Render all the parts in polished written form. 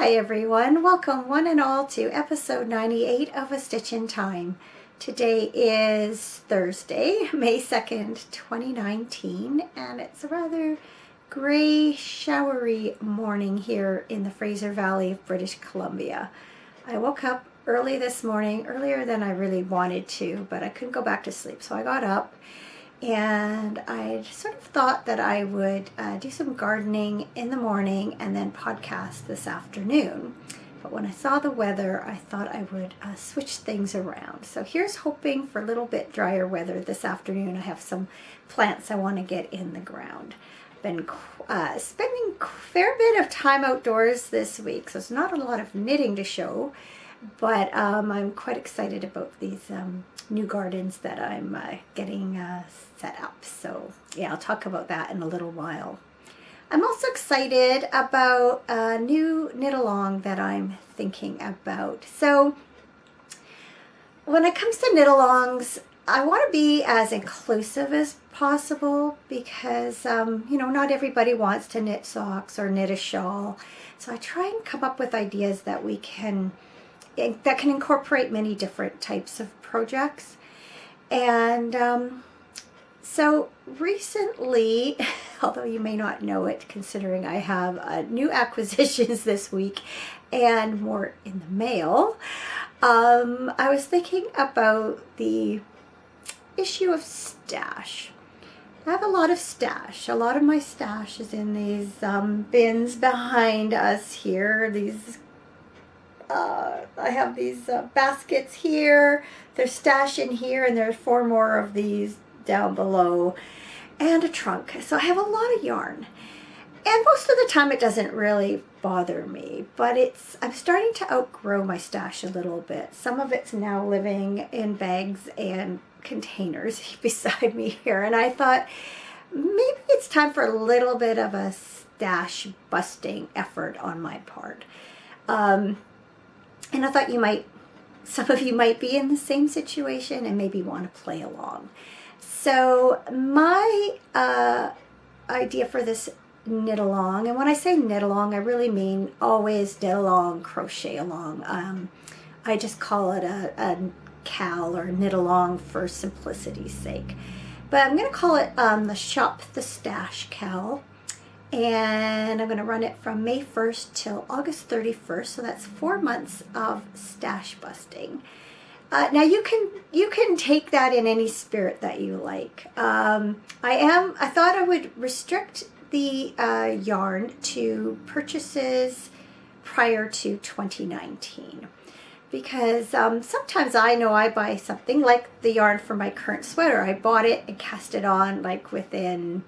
Hi everyone, welcome one and all to episode 98 of A Stitch in Time. Today is Thursday, May 2nd, 2019, and it's a rather gray, showery morning here in the Fraser Valley of British Columbia. I woke up early this morning, earlier than I really wanted to, but I couldn't go back to sleep, so I got up. And I sort of thought that I would do some gardening in the morning and then podcast this afternoon. But when I saw the weather, I thought I would switch things around. So here's hoping for a little bit drier weather this afternoon. I have some plants I want to get in the ground. Been spending a fair bit of time outdoors this week, so it's not a lot of knitting to show. But I'm quite excited about these new gardens that I'm getting set up. So yeah, I'll talk about that in a little while. I'm also excited about a new knit along that I'm thinking about. So when it comes to knit alongs, I want to be as inclusive as possible because, not everybody wants to knit socks or knit a shawl. So I try and come up with ideas that can incorporate many different types of projects. And so recently, although you may not know it considering I have new acquisitions this week and more in the mail, I was thinking about the issue of stash. I have a lot of stash. A lot of my stash is in these bins behind us here. I have these baskets here, there's stash in here, and there's 4 more of these down below, and a trunk. So I have a lot of yarn. And most of the time it doesn't really bother me, but I'm starting to outgrow my stash a little bit. Some of it's now living in bags and containers beside me here, and I thought maybe it's time for a little bit of a stash busting effort on my part. And I thought some of you might be in the same situation and maybe want to play along. So my idea for this knit along, and when I say knit along, I really mean always knit along, crochet along. I just call it a cal or knit along for simplicity's sake. But I'm going to call it the Shop the Stash cal. And I'm going to run it from May 1st till August 31st, so that's 4 months of stash busting. Now you can take that in any spirit that you like. I thought I would restrict the yarn to purchases prior to 2019. Because sometimes I know I buy something like the yarn for my current sweater. I bought it and cast it on like within,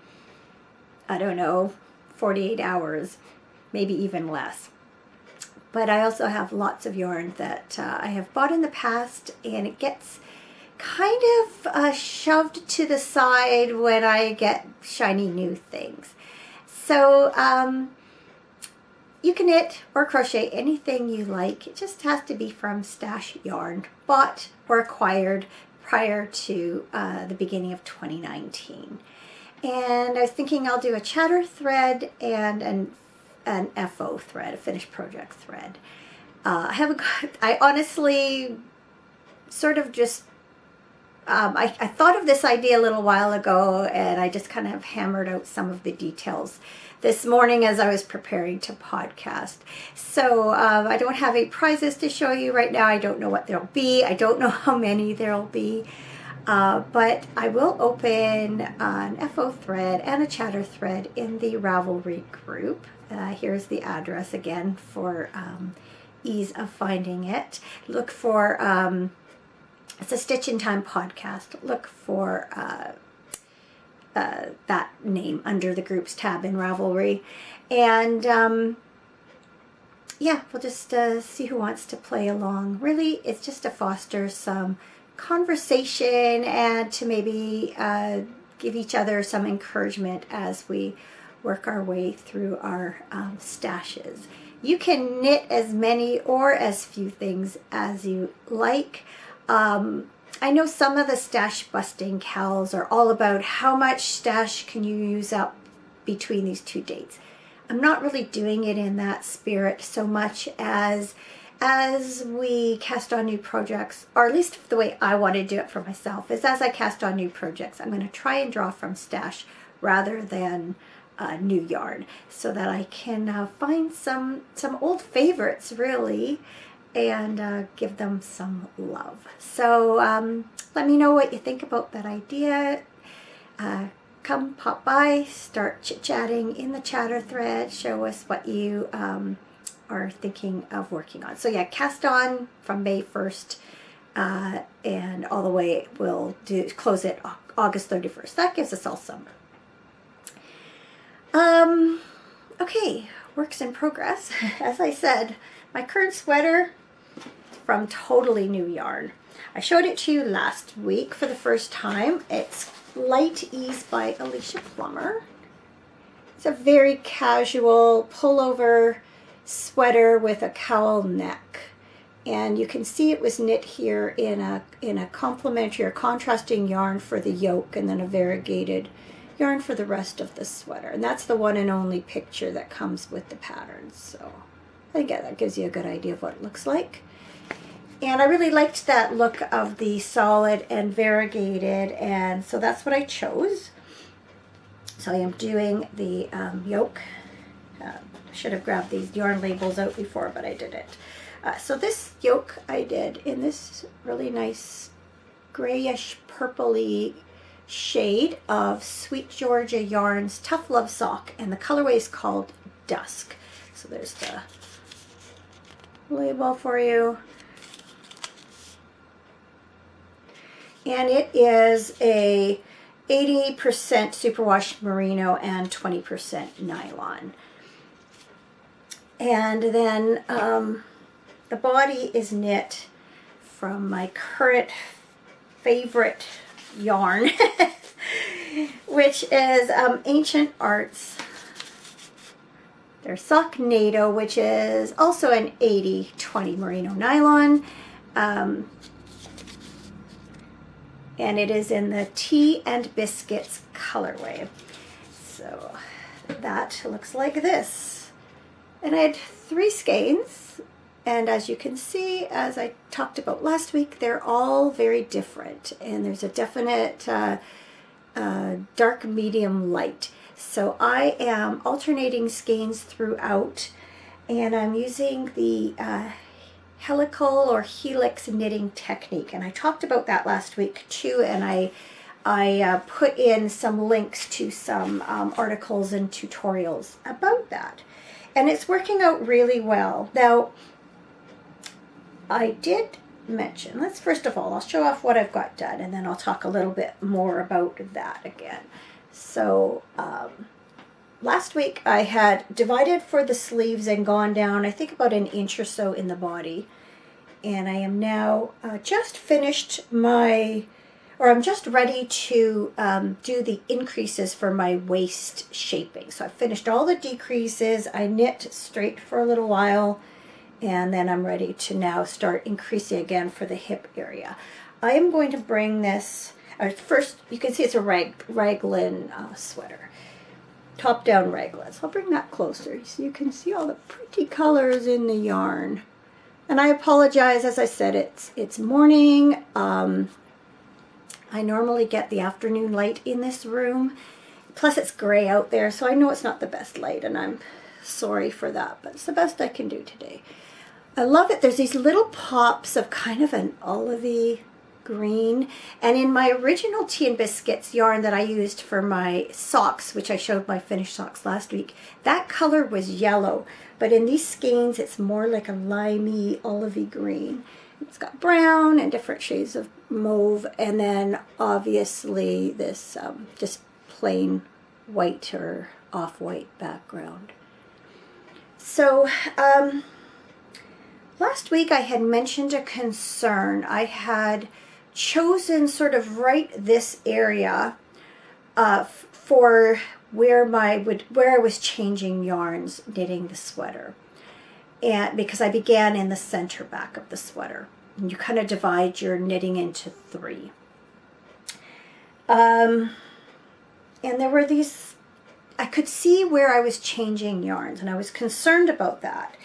48 hours, maybe even less. But I also have lots of yarn that I have bought in the past, and it gets kind of shoved to the side when I get shiny new things. So you can knit or crochet anything you like. It just has to be from stash yarn, bought or acquired prior to the beginning of 2019. And I was thinking I'll do a chatter thread and an FO thread, a finished project thread. I honestly sort of just, I thought of this idea a little while ago, and I just kind of hammered out some of the details this morning as I was preparing to podcast. So I don't have any prizes to show you right now. I don't know what there'll be. I don't know how many there'll be. But I will open an FO thread and a chatter thread in the Ravelry group. Here's the address again for ease of finding it. Look for, it's a Stitch in Time podcast. Look for that name under the groups tab in Ravelry. And we'll just see who wants to play along. Really, it's just to foster some conversation and to maybe give each other some encouragement as we work our way through our stashes. You can knit as many or as few things as you like. I know some of the stash busting cals are all about how much stash can you use up between these two dates. I'm not really doing it in that spirit so much as we cast on new projects, or at least the way I want to do it for myself is as I cast on new projects, I'm going to try and draw from stash rather than new yarn, so that I can find some old favorites really, and give them some love. So let me know what you think about that idea. Come pop by, start chit-chatting in the chatter thread, show us what you are thinking of working on. So yeah, cast on from May 1st and all the way we'll close it August 31st. That gives us all summer. Okay, works in progress. As I said, my current sweater from totally new yarn. I showed it to you last week for the first time. It's Light Ease by Alicia Plummer. It's a very casual pullover sweater with a cowl neck, and you can see it was knit here in a complementary or contrasting yarn for the yoke, and then a variegated yarn for the rest of the sweater. And that's the one and only picture that comes with the pattern. So I think that gives you a good idea of what it looks like. And I really liked that look of the solid and variegated, and so that's what I chose. So I am doing the yoke. I should have grabbed these yarn labels out before, but I didn't. So this yoke I did in this really nice grayish purpley shade of Sweet Georgia Yarns Tough Love Sock, and the colorway is called Dusk. So there's the label for you. And it is a 80% superwash merino and 20% nylon. And then the body is knit from my current favorite yarn, which is Ancient Arts. Their Sock NATO, which is also an 80-20 merino nylon. And it is in the Tea and Biscuits colorway. So that looks like this. And I had 3 skeins, and as you can see, as I talked about last week, they're all very different, and there's a definite dark, medium, light. So I am alternating skeins throughout, and I'm using the helical or helix knitting technique, and I talked about that last week too, and I put in some links to some articles and tutorials about that, and it's working out really well. Now I did mention, let's first of all, I'll show off what I've got done, and then I'll talk a little bit more about that again. So last week I had divided for the sleeves and gone down, I think, about an inch or so in the body. And I am now just finished I'm just ready to do the increases for my waist shaping. So I finished all the decreases. I knit straight for a little while, and then I'm ready to now start increasing again for the hip area. I am going to bring this, first you can see it's a raglan sweater. Top-down raglan. So I'll bring that closer so you can see all the pretty colors in the yarn. And I apologize, as I said, it's morning. I normally get the afternoon light in this room. Plus it's gray out there, so I know it's not the best light, and I'm sorry for that, but it's the best I can do today. I love it. There's these little pops of kind of an olivey green, and in my original Tea and Biscuits yarn that I used for my socks, which I showed my finished socks last week, that color was yellow, but in these skeins it's more like a limey olivey green. It's got brown and different shades of mauve, and then obviously this just plain white or off-white background. So last week I had mentioned a concern. I had chosen sort of right this area for where I was changing yarns knitting the sweater, and because I began in the center back of the sweater, and you kind of divide your knitting into 3. And there were these, I could see where I was changing yarns, and I was concerned about that.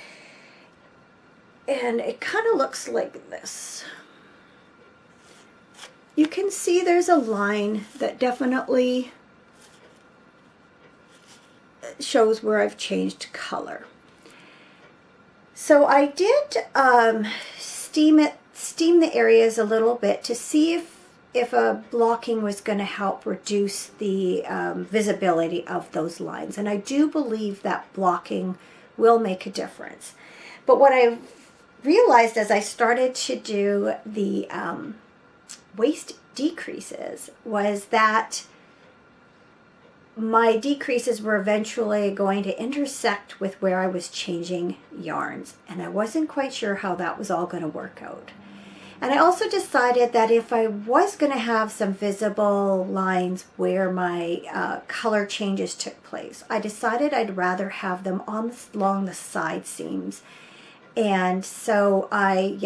And it kind of looks like this. You can see there's a line that definitely shows where I've changed color. So I did steam the areas a little bit to see if a blocking was going to help reduce the visibility of those lines. And I do believe that blocking will make a difference. But what I realized as I started to do the waist decreases was that my decreases were eventually going to intersect with where I was changing yarns, and I wasn't quite sure how that was all going to work out. And I also decided that if I was going to have some visible lines where my color changes took place, I decided I'd rather have them along the side seams. And so I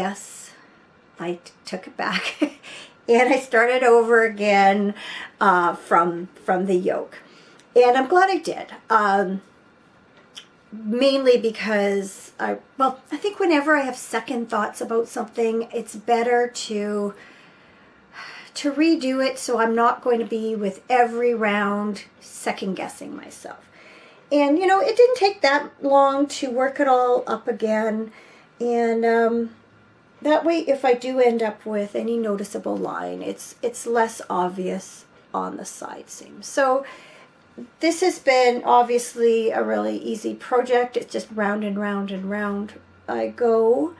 took it back and I started over again from the yoke. And I'm glad I did. Mainly because I think whenever I have second thoughts about something, it's better to redo it, so I'm not going to be with every round second guessing myself. And you know, it didn't take that long to work it all up again, and that way if I do end up with any noticeable line, it's less obvious on the side seam. So this has been obviously a really easy project. It's just round and round and round I go,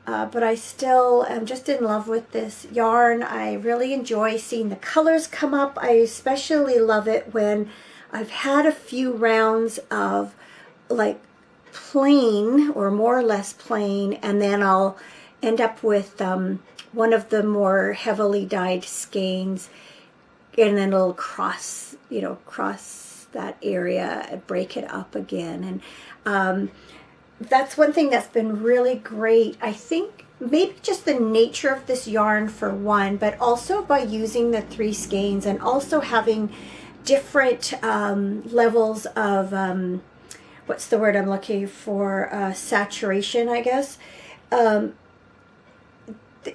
but I still am just in love with this yarn. I really enjoy seeing the colors come up. I especially love it when I've had a few rounds of like plain or more or less plain, and then I'll end up with one of the more heavily dyed skeins, and then it'll cross that area and break it up again. And that's one thing that's been really great. I think maybe just the nature of this yarn for one, but also by using the 3 skeins and also having different levels of what's the word I'm looking for, saturation, I guess.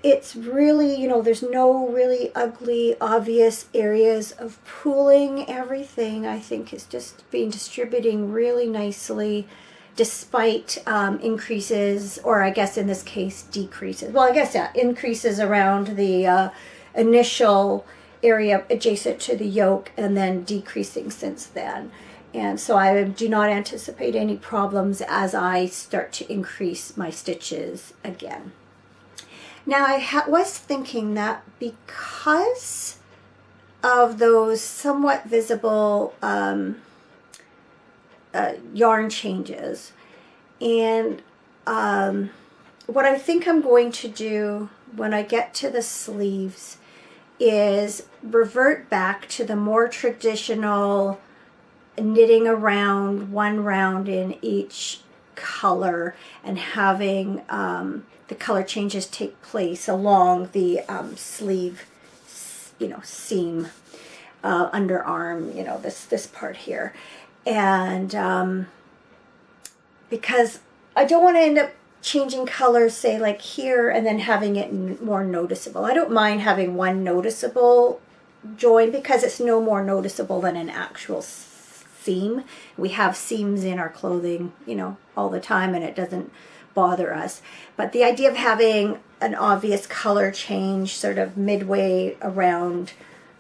It's really, you know, there's no really ugly, obvious areas of pooling. Everything, I think, is just being distributing really nicely, despite increases, or I guess in this case, decreases. Well, I guess, yeah, increases around the initial area adjacent to the yoke, and then decreasing since then. And so I do not anticipate any problems as I start to increase my stitches again. Now, I was thinking that because of those somewhat visible yarn changes, and what I think I'm going to do when I get to the sleeves is revert back to the more traditional knitting around one round in each color and having the color changes take place along the sleeve, seam, underarm, this part here. And because I don't want to end up changing colors, say like here, and then having it more noticeable. I don't mind having one noticeable join because it's no more noticeable than an actual seam. We have seams in our clothing, all the time, and it doesn't bother us. But the idea of having an obvious color change sort of midway around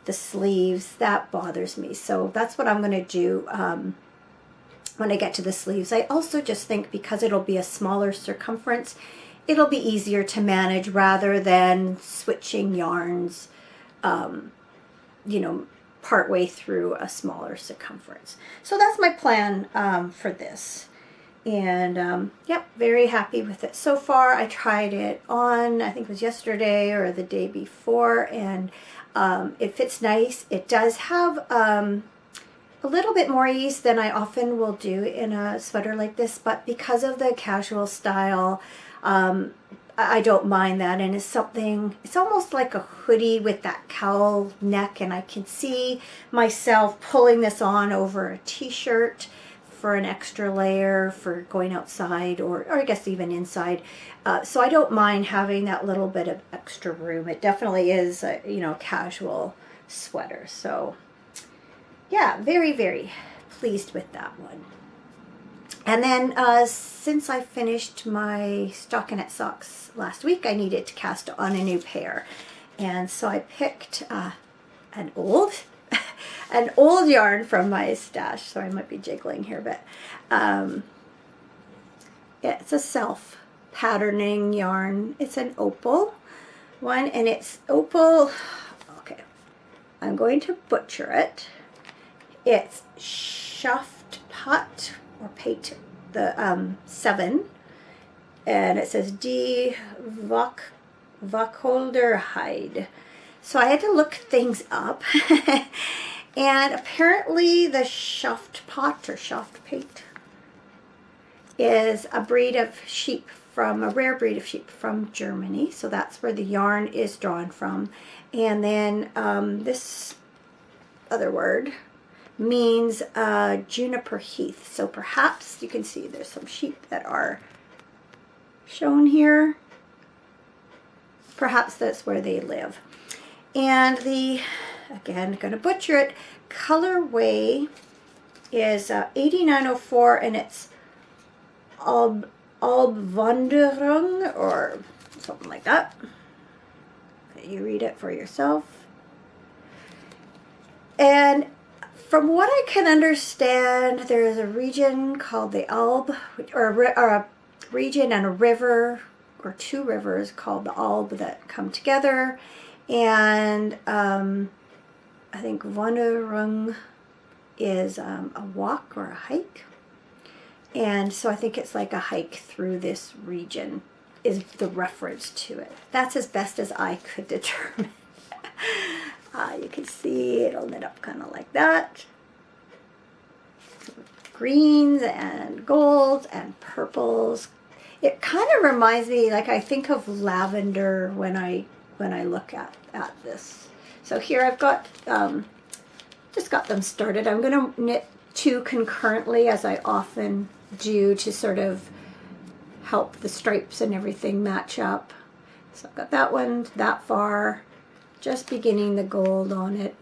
the sleeves, that bothers me. So that's what I'm going to do when I get to the sleeves. I also just think because it'll be a smaller circumference, it'll be easier to manage rather than switching yarns, partway through a smaller circumference. So that's my plan for this. And yep, very happy with it so far. I tried it on, I think it was yesterday or the day before, and it fits nice. It does have a little bit more ease than I often will do in a sweater like this, but because of the casual style, I don't mind that, and it's something, it's almost like a hoodie with that cowl neck, and I can see myself pulling this on over a t-shirt for an extra layer for going outside, or I guess even inside. So I don't mind having that little bit of extra room. It definitely is a, you know, casual sweater. So yeah, very, very pleased with that one. And then since I finished my stockinette socks last week, I needed to cast on a new pair. And so I picked an old yarn from my stash. So I might be jiggling here, but it's a self patterning yarn. It's an opal one, and it's opal. Okay, I'm going to butcher it. It's shaft pot or pate the 7, and it says D Wacholder hide. So I had to look things up, and apparently the shaft pot or shaft pate is a breed of sheep from a rare breed of sheep from Germany. So that's where the yarn is drawn from. And then this other word means juniper heath. So perhaps you can see there's some sheep that are shown here. Perhaps that's where they live. And the, again, going to butcher it, colorway is 8904, and it's Albwanderung or something like that. You read it for yourself. And from what I can understand, there is a region called the Alb, or a region and a river, or 2 rivers called the Alb that come together. And I think Wanderung is a walk or a hike. And so I think it's like a hike through this region is the reference to it. That's as best as I could determine. You can see it'll knit up kind of like that. Greens and golds and purples. It kind of reminds me, like, I think of lavender when I look at this. So here I've got just got them started. I'm going to knit 2 concurrently, as I often do, to sort of help the stripes and everything match up. So I've got that one that far, just beginning the gold on it,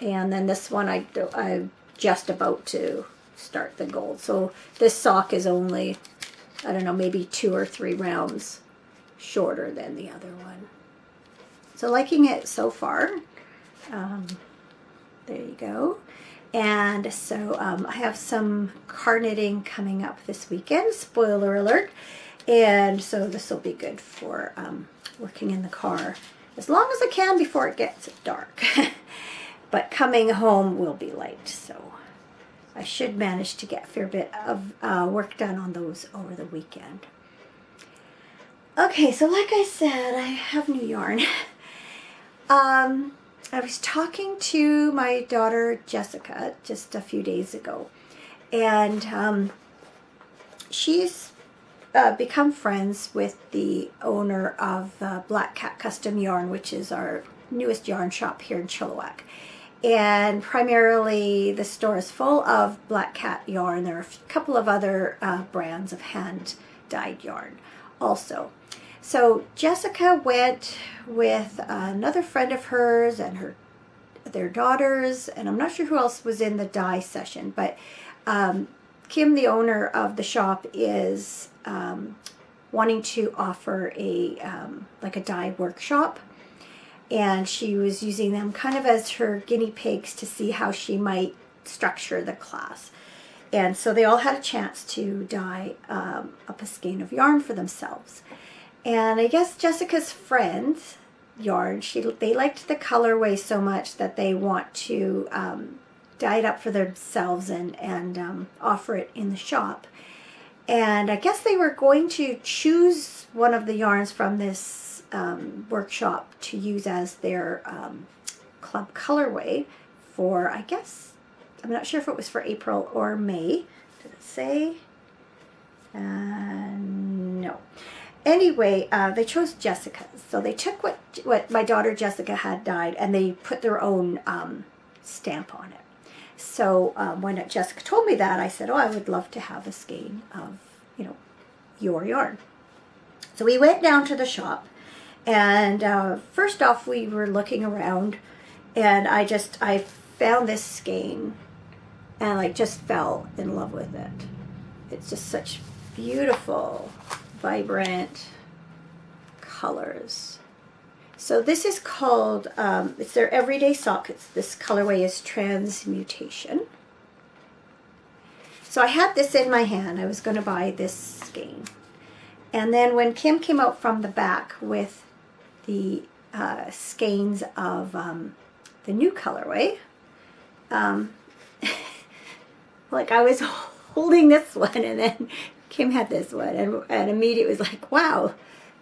and then this one I'm just about to start the gold. So this sock is only, I don't know, maybe 2 or 3 rounds shorter than the other one. So liking it so far. There you go. And so I have some car knitting coming up this weekend, spoiler alert. And so this will be good for working in the car as long as I can before it gets dark. But coming home will be light, so I should manage to get a fair bit of work done on those over the weekend. Okay, so like I said, I have new yarn. I was talking to my daughter Jessica just a few days ago, and she's become friends with the owner of Black Cat Custom Yarn, which is our newest yarn shop here in Chilliwack. And primarily the store is full of Black Cat yarn. There are a couple of other brands of hand-dyed yarn also. So Jessica went with another friend of hers and their daughters, and I'm not sure who else was in the dye session, but Kim, the owner of the shop, is wanting to offer like a dye workshop, and she was using them kind of as her guinea pigs to see how she might structure the class. And so they all had a chance to dye up a skein of yarn for themselves. And I guess Jessica's friend, yarn, they liked the colorway so much that they want to dye it up for themselves and offer it in the shop. And I guess they were going to choose one of the yarns from this workshop to use as their club colorway for, I guess, I'm not sure if it was for April or May. Did it say? No. anyway, they chose Jessica. So they took what my daughter Jessica had dyed, and they put their own stamp on it. So when Jessica told me that, I said, oh, I would love to have a skein of, your yarn. So we went down to the shop, and first off, we were looking around, and I found this skein, and I just fell in love with it. It's just such beautiful, vibrant colors. So this is called, it's their everyday sock. This colorway is Transmutation. So I had this in my hand. I was going to buy this skein. And then when Kim came out from the back with the skeins of the new colorway, like I was holding this one, and then Kim had this one, and immediately it was like, wow,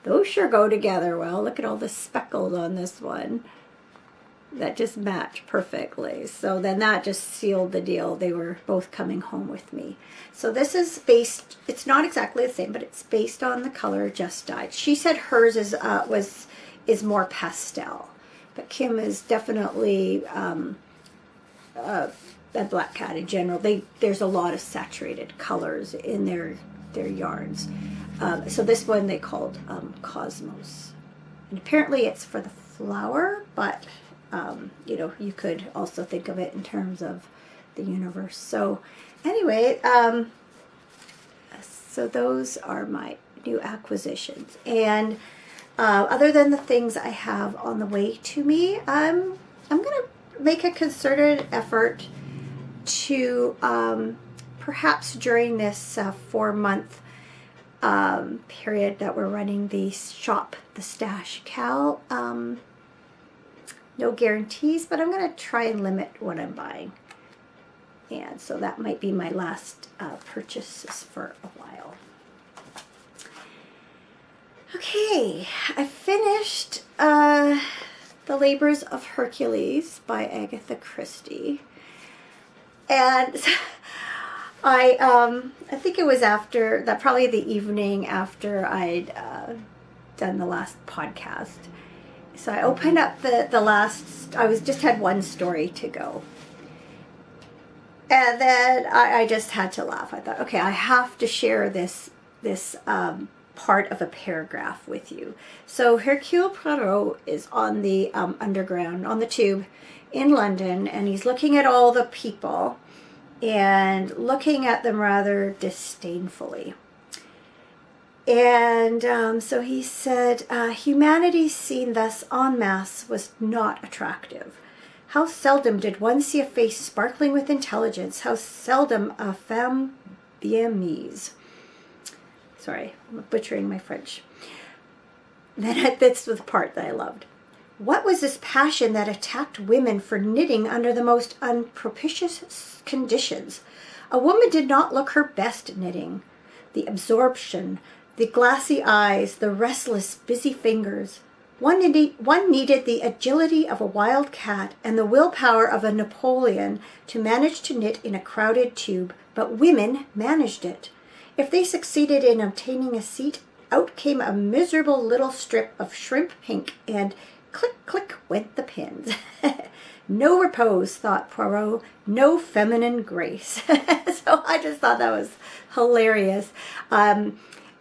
those sure go together well. Look at all the speckles on this one. That just match perfectly. So then that just sealed the deal. They were both coming home with me. So this is based, it's not exactly the same, but it's based on the color just dyed. She said hers is more pastel, but Kim is definitely a black cat in general. There's a lot of saturated colors in their yarns. So this one they called Cosmos, and apparently it's for the flower, but you could also think of it in terms of the universe. So anyway, so those are my new acquisitions. And other than the things I have on the way to me, I'm going to make a concerted effort to perhaps during this 4-month period that we're running the shop, the Stash Cal, no guarantees, but I'm going to try and limit what I'm buying. And so that might be my last purchases for a while. Okay, I finished The Labors of Hercules by Agatha Christie. And I think it was after that, probably the evening after I'd done the last podcast. So I opened up the last, just had one story to go. And then I just had to laugh. I thought, okay, I have to share this part of a paragraph with you. So Hercule Poirot is on the underground, on the tube in London, and he's looking at all the people and looking at them rather disdainfully. And so he said, humanity seen thus en masse was not attractive. How seldom did one see a face sparkling with intelligence, how seldom a femme bien mise. Sorry, I'm butchering my French. Then this was the part that I loved. What was this passion that attacked women for knitting under the most unpropitious conditions? A woman did not look her best knitting. The absorption, the glassy eyes, the restless, busy fingers. One needed the agility of a wild cat and the willpower of a Napoleon to manage to knit in a crowded tube, but women managed it. If they succeeded in obtaining a seat, out came a miserable little strip of shrimp pink, and click, click went the pins. No repose, thought Poirot, no feminine grace. So I just thought that was hilarious.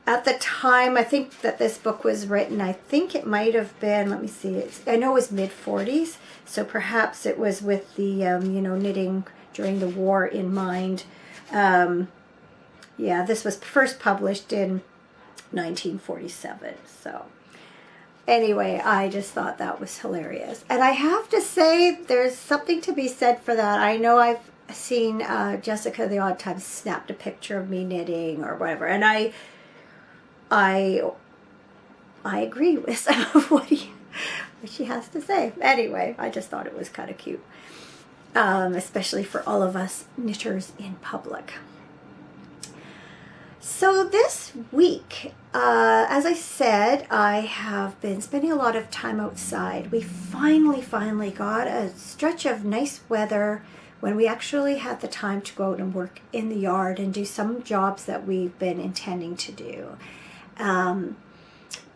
At the time, I think that this book was written, I think it might have been, let me see, I know it was mid-40s, so perhaps it was with the, knitting during the war in mind. Yeah, this was first published in 1947, so anyway, I just thought that was hilarious. And I have to say, there's something to be said for that. I know I've seen Jessica the odd time snapped a picture of me knitting or whatever, and I agree with some of what she has to say. Anyway, I just thought it was kind of cute, especially for all of us knitters in public. So this week, as I said, I have been spending a lot of time outside. We finally got a stretch of nice weather when we actually had the time to go out and work in the yard and do some jobs that we've been intending to do.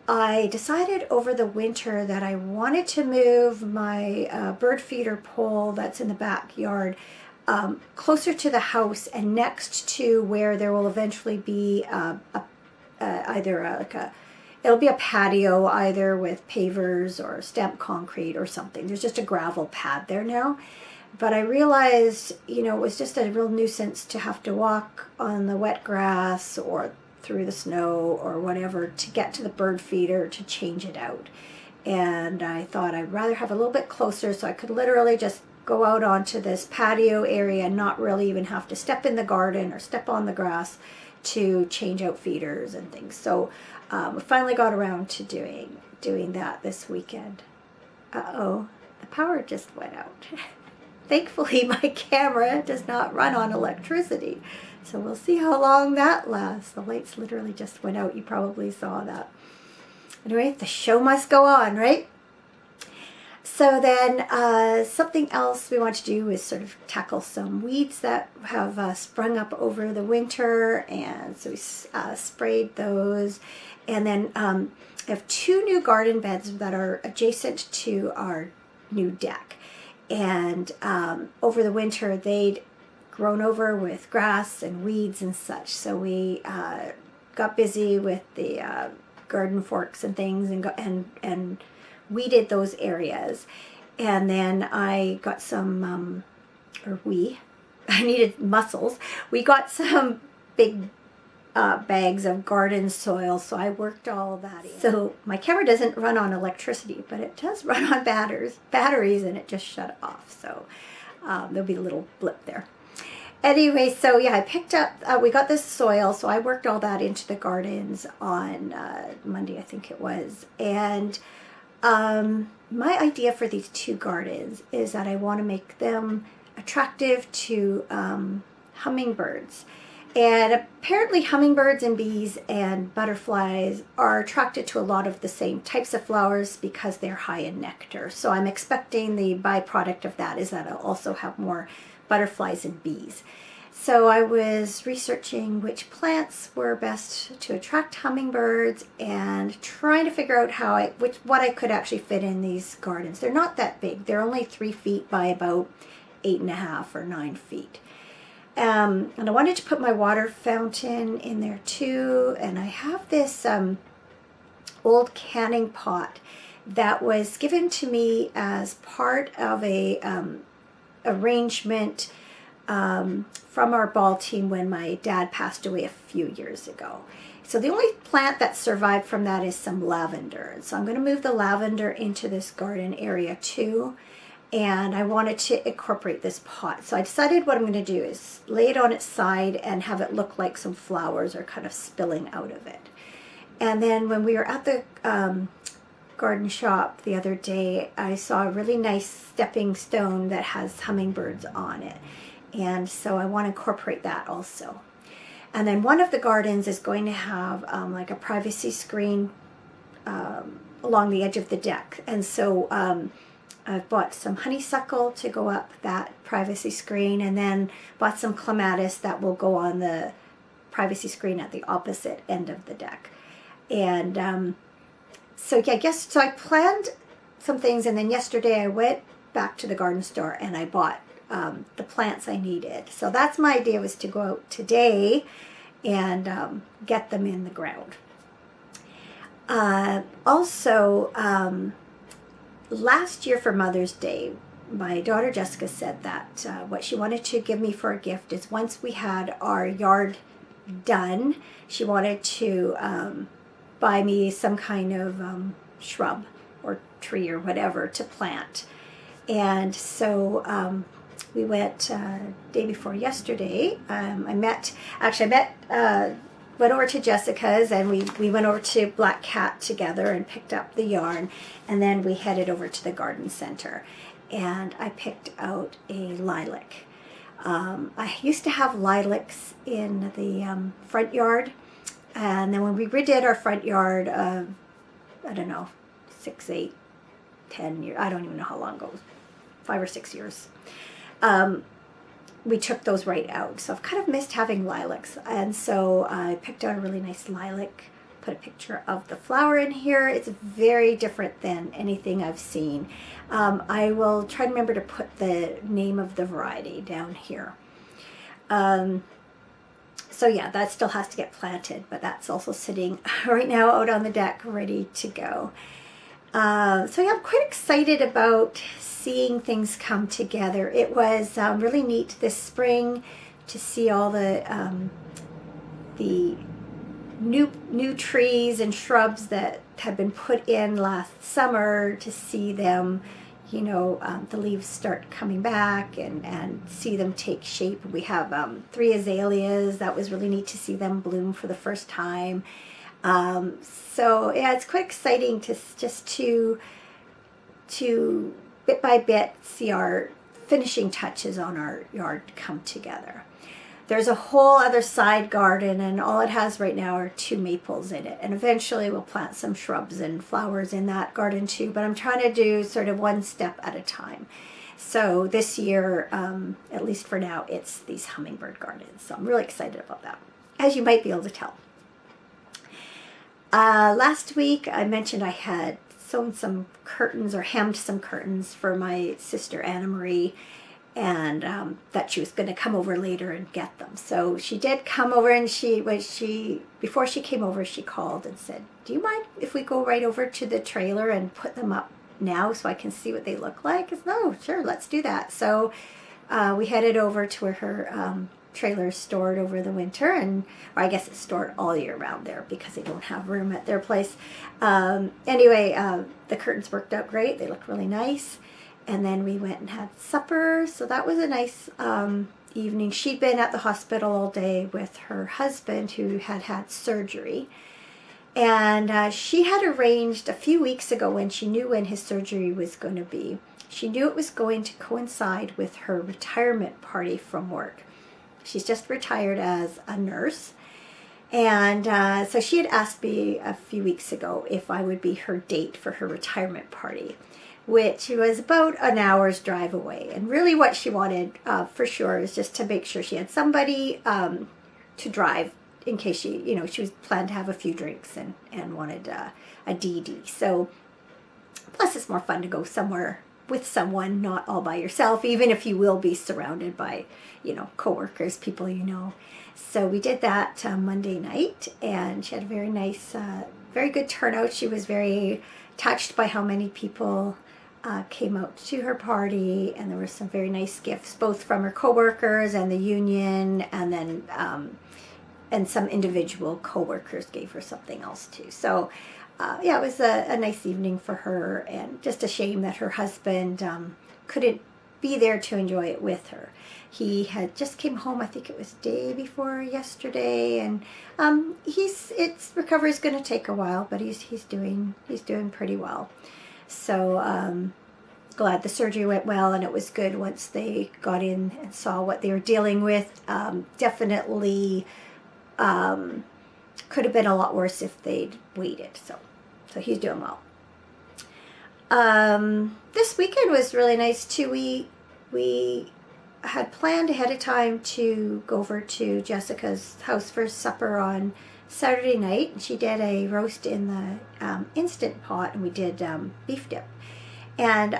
I decided over the winter that I wanted to move my bird feeder pole that's in the backyard closer to the house and next to where there will eventually be it'll be a patio either with pavers or stamped concrete or something. There's just a gravel pad there now. But I realized, you know, it was just a real nuisance to have to walk on the wet grass or through the snow or whatever to get to the bird feeder to change it out. And I thought I'd rather have a little bit closer so I could literally just go out onto this patio area and not really even have to step in the garden or step on the grass to change out feeders and things. So we finally got around to doing that this weekend. Uh-oh, the power just went out. Thankfully, my camera does not run on electricity. So we'll see how long that lasts. The lights literally just went out. You probably saw that. Anyway, the show must go on, right? So then something else we want to do is sort of tackle some weeds that have sprung up over the winter. And so we sprayed those. And then I have 2 new garden beds that are adjacent to our new deck. And over the winter, they'd grown over with grass and weeds and such. So we got busy with the garden forks and things and weeded those areas. And then I got some, I needed mussels. We got some big bags of garden soil, so I worked all that in. So my camera doesn't run on electricity, but it does run on batteries, and it just shut off. So there'll be a little blip there. Anyway, so yeah, I picked up, we got this soil, so I worked all that into the gardens on Monday, I think it was. And my idea for these 2 gardens is that I want to make them attractive to hummingbirds. And apparently hummingbirds and bees and butterflies are attracted to a lot of the same types of flowers because they're high in nectar. So I'm expecting the byproduct of that is that I'll also have more butterflies and bees. So I was researching which plants were best to attract hummingbirds and trying to figure out what I could actually fit in these gardens. They're not that big. They're only 3 feet by about 8.5 or 9 feet. And I wanted to put my water fountain in there too. And I have this old canning pot that was given to me as part of a arrangement from our ball team when my dad passed away a few years ago. So the only plant that survived from that is some lavender. And so I'm going to move the lavender into this garden area too. And I wanted to incorporate this pot. So I decided what I'm going to do is lay it on its side and have it look like some flowers are kind of spilling out of it. And then when we were at the garden shop the other day, I saw a really nice stepping stone that has hummingbirds on it. And so I want to incorporate that also. And then one of the gardens is going to have like a privacy screen along the edge of the deck. And so I've bought some honeysuckle to go up that privacy screen, and then bought some clematis that will go on the privacy screen at the opposite end of the deck. And so yeah, so I planned some things, and then yesterday I went back to the garden store and I bought the plants I needed. So that's my idea, was to go out today and get them in the ground. Also, last year for Mother's Day, my daughter Jessica said that what she wanted to give me for a gift is once we had our yard done, she wanted to buy me some kind of shrub or tree or whatever to plant. And so we went day before yesterday. Went over to Jessica's, and we went over to Black Cat together and picked up the yarn, and then we headed over to the garden center, and I picked out a lilac. I used to have lilacs in the front yard, and then when we redid our front yard, I don't know, 6, 8, 10 years, I don't even know how long ago, 5 or 6 years. We took those right out. So I've kind of missed having lilacs. And so I picked out a really nice lilac put a picture of the flower in here. It's very different than anything I've seen. I will try to remember to put the name of the variety down here. So yeah, that still has to get planted, but that's also sitting right now out on the deck ready to go. So yeah, I'm quite excited about seeing things come together. It was really neat this spring to see all the new trees and shrubs that had been put in last summer, to see them, you know, the leaves start coming back and see them take shape. We have 3 azaleas. That was really neat to see them bloom for the first time. So yeah, it's quite exciting to just to bit by bit see our finishing touches on our yard come together. There's a whole other side garden, and all it has right now are 2 maples in it. And eventually we'll plant some shrubs and flowers in that garden too, but I'm trying to do sort of one step at a time. So this year, at least for now, it's these hummingbird gardens. So I'm really excited about that, as you might be able to tell. Last week I mentioned I had sewn some curtains or hemmed some curtains for my sister Anna Marie, and that she was going to come over later and get them. So she did come over, and before she came over, she called and said, "Do you mind if we go right over to the trailer and put them up now so I can see what they look like?" I said, "No, sure, let's do that." So we headed over to where her trailer is stored over the winter, or I guess it's stored all year round there because they don't have room at their place. Anyway, the curtains worked out great. They look really nice. And then we went and had supper, so that was a nice evening. She'd been at the hospital all day with her husband, who had surgery. And she had arranged a few weeks ago, when she knew when his surgery was going to be, she knew it was going to coincide with her retirement party from work. She's just retired as a nurse. And so she had asked me a few weeks ago if I would be her date for her retirement party, which was about an hour's drive away. And really what she wanted for sure is just to make sure she had somebody to drive in case she was planned to have a few drinks and wanted a DD. So plus it's more fun to go somewhere with someone, not all by yourself, even if you will be surrounded by, coworkers, people you know. So we did that Monday night, and she had a very nice, very good turnout. She was very touched by how many people came out to her party, and there were some very nice gifts, both from her coworkers and the union, and then and some individual coworkers gave her something else too. So yeah, it was a nice evening for her, and just a shame that her husband couldn't be there to enjoy it with her. He had just came home, I think it was day before yesterday, and recovery is going to take a while, but he's doing pretty well. So glad the surgery went well, and it was good once they got in and saw what they were dealing with. Definitely could have been a lot worse if they'd waited. So he's doing well. This weekend was really nice too. We had planned ahead of time to go over to Jessica's house for supper on Saturday night, and she did a roast in the Instant Pot, and we did beef dip. And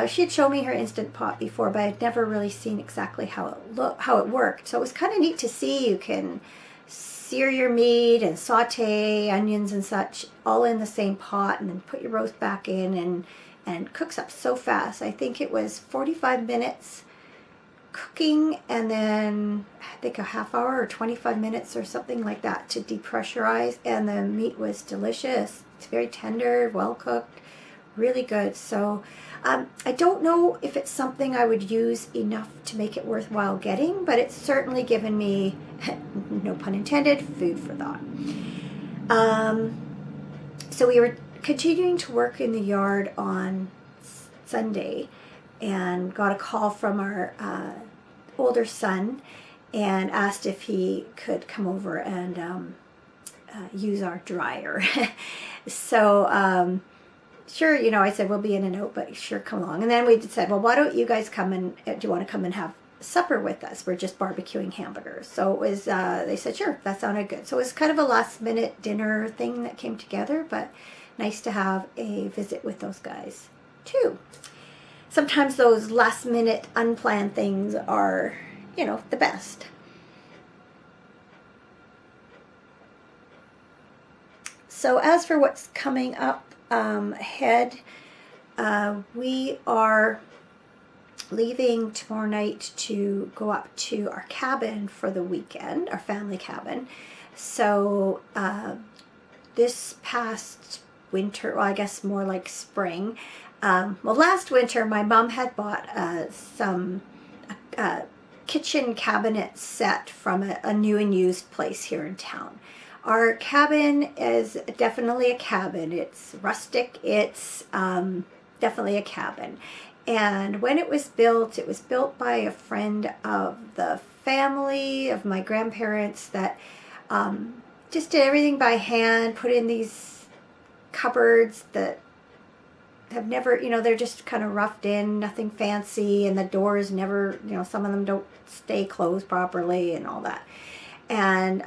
she had shown me her Instant Pot before, but I'd never really seen exactly how it worked. So it was kind of neat to see. You can sear your meat and saute onions and such all in the same pot, and then put your roast back in, and it cooks up so fast. I think it was 45 minutes cooking, and then I think a half hour or 25 minutes or something like that to depressurize, and the meat was delicious. It's very tender, well cooked, really good. So I don't know if it's something I would use enough to make it worthwhile getting, but it's certainly given me, no pun intended, food for thought. So we were continuing to work in the yard on Sunday, and got a call from our older son, and asked if he could come over and use our dryer. So sure, I said, we'll be in and out, but sure, come along. And then we said, well, why don't you guys come, and do you want to come and have supper with us. We're just barbecuing hamburgers. So it was, they said, sure, that sounded good. So it was kind of a last minute dinner thing that came together, but nice to have a visit with those guys too. Sometimes those last minute unplanned things are, you know, the best. So as for what's coming up ahead, we are leaving tomorrow night to go up to our cabin for the weekend, our family cabin. So this past winter, well, I guess more like spring, well, last winter my mom had bought some kitchen cabinet set from a new and used place here in town. Our cabin is definitely a cabin. It's rustic. It's definitely a cabin. And when it was built by a friend of the family, of my grandparents, that just did everything by hand, put in these cupboards that have never, you know, they're just kind of roughed in, nothing fancy, and the doors never, you know, some of them don't stay closed properly and all that. And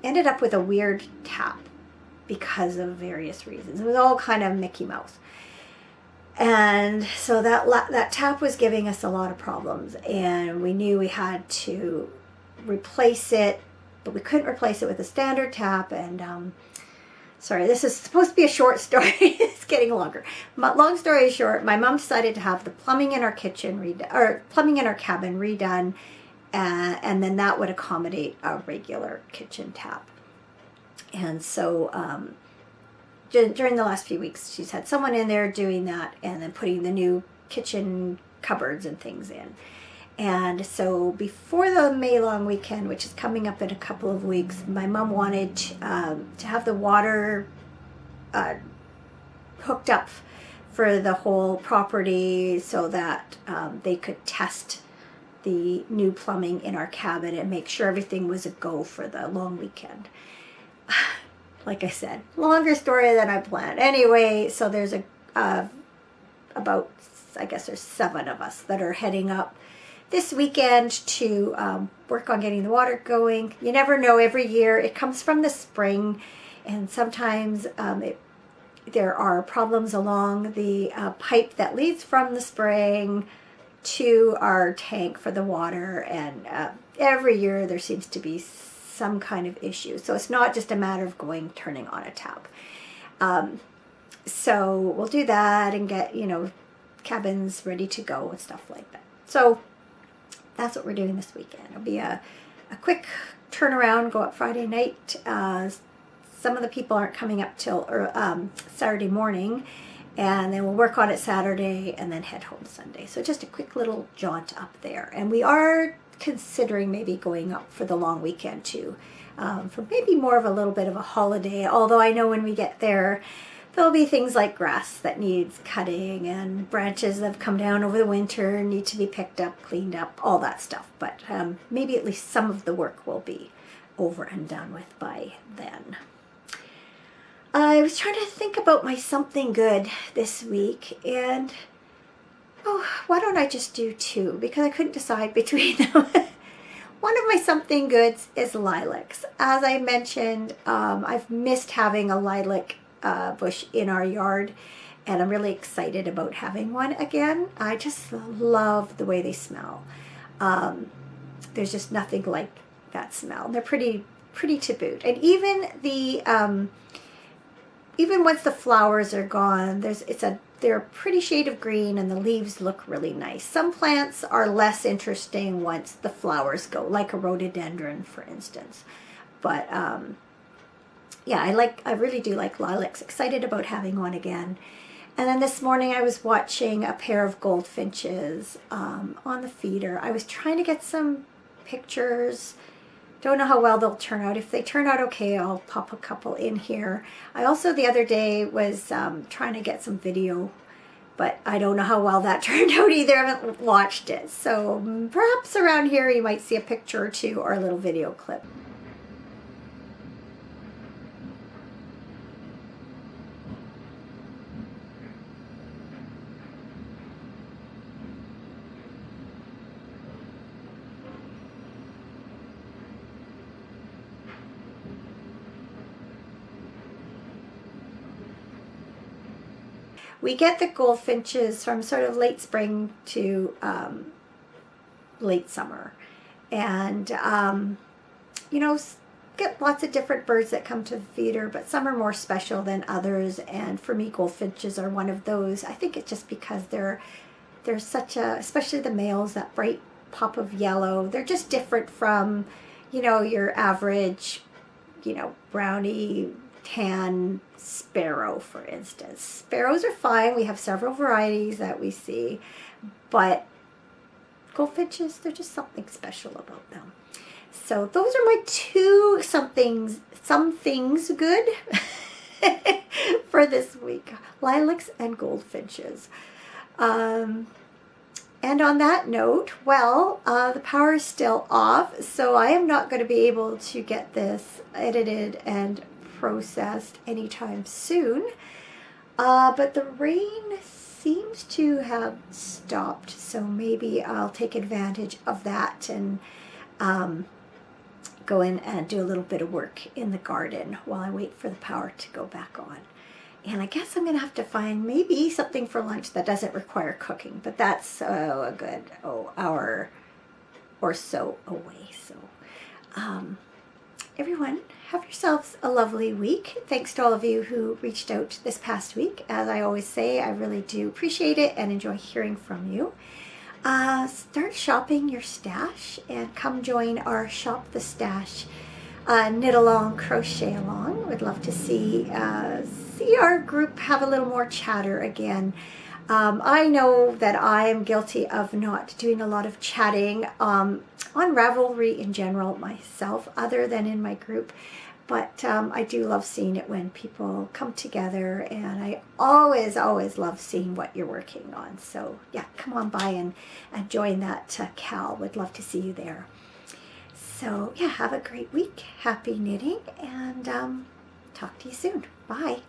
ended up with a weird tap because of various reasons. It was all kind of Mickey Mouse. And so that tap was giving us a lot of problems, and we knew we had to replace it, but we couldn't replace it with a standard tap. And sorry, this is supposed to be a short story. It's getting longer. Long story short, my mom decided to have the plumbing in our kitchen plumbing in our cabin redone, and then that would accommodate a regular kitchen tap. And so during the last few weeks, she's had someone in there doing that and then putting the new kitchen cupboards and things in. And so before the May long weekend, which is coming up in a couple of weeks, my mom wanted to have the water hooked up for the whole property so that they could test the new plumbing in our cabin and make sure everything was a go for the long weekend. Like I said, longer story than I planned. Anyway, so there's about, I guess there's 7 of us that are heading up this weekend to work on getting the water going. You never know, every year it comes from the spring, and sometimes there are problems along the pipe that leads from the spring to our tank for the water, and every year there seems to be some kind of issue. So it's not just a matter of turning on a tap. So we'll do that and get, you know, cabins ready to go and stuff like that. So that's what we're doing this weekend. It'll be a quick turnaround, go up Friday night. Some of the people aren't coming up till Saturday morning, and then we'll work on it Saturday and then head home Sunday. So just a quick little jaunt up there. And we are considering maybe going up for the long weekend too, for maybe more of a little bit of a holiday, although I know when we get there, there'll be things like grass that needs cutting and branches that have come down over the winter and need to be picked up, cleaned up, all that stuff. But maybe at least some of the work will be over and done with by then. I was trying to think about my something good this week, and why don't I just do 2? Because I couldn't decide between them. One of my something goods is lilacs. As I mentioned, I've missed having a lilac bush in our yard, and I'm really excited about having one again. I just love the way they smell. There's just nothing like that smell. They're pretty to boot. And even the even once the flowers are gone, they're a pretty shade of green, and the leaves look really nice. Some plants are less interesting once the flowers go, like a rhododendron, for instance. But yeah, I really do like lilacs. Excited about having one again. And then this morning I was watching a pair of goldfinches on the feeder. I was trying to get some pictures. Don't know how well they'll turn out. If they turn out okay, I'll pop a couple in here. I also the other day was trying to get some video, but I don't know how well that turned out either. I haven't watched it. So perhaps around here you might see a picture or two or a little video clip. we get the goldfinches from sort of late spring to late summer. And, you know, get lots of different birds that come to the feeder, but some are more special than others. And for me, goldfinches are one of those. I think it's just because they're such a, especially the males, that bright pop of yellow. They're just different from, you know, your average, you know, brownie tan sparrow, for instance. Sparrows are fine. We have several varieties that we see, but goldfinches, they're just something special about them. So those are my two some things good for this week. Lilacs and goldfinches. And on that note, well, the power is still off, so I am not going to be able to get this edited and processed anytime soon. But the rain seems to have stopped, so maybe I'll take advantage of that and go in and do a little bit of work in the garden while I wait for the power to go back on. And I guess I'm going to have to find maybe something for lunch that doesn't require cooking, but that's a good hour or so away. So everyone, have yourselves a lovely week. Thanks to all of you who reached out this past week. As I always say, I really do appreciate it and enjoy hearing from you. Start shopping your stash and come join our Shop the Stash knit along, crochet along. Would love to see our group have a little more chatter again. I know that I am guilty of not doing a lot of chatting on Ravelry in general myself, other than in my group. But I do love seeing it when people come together, and I always love seeing what you're working on. So yeah, come on by and join that Cal. Would love to see you there. So yeah, have a great week. Happy knitting, and talk to you soon. Bye.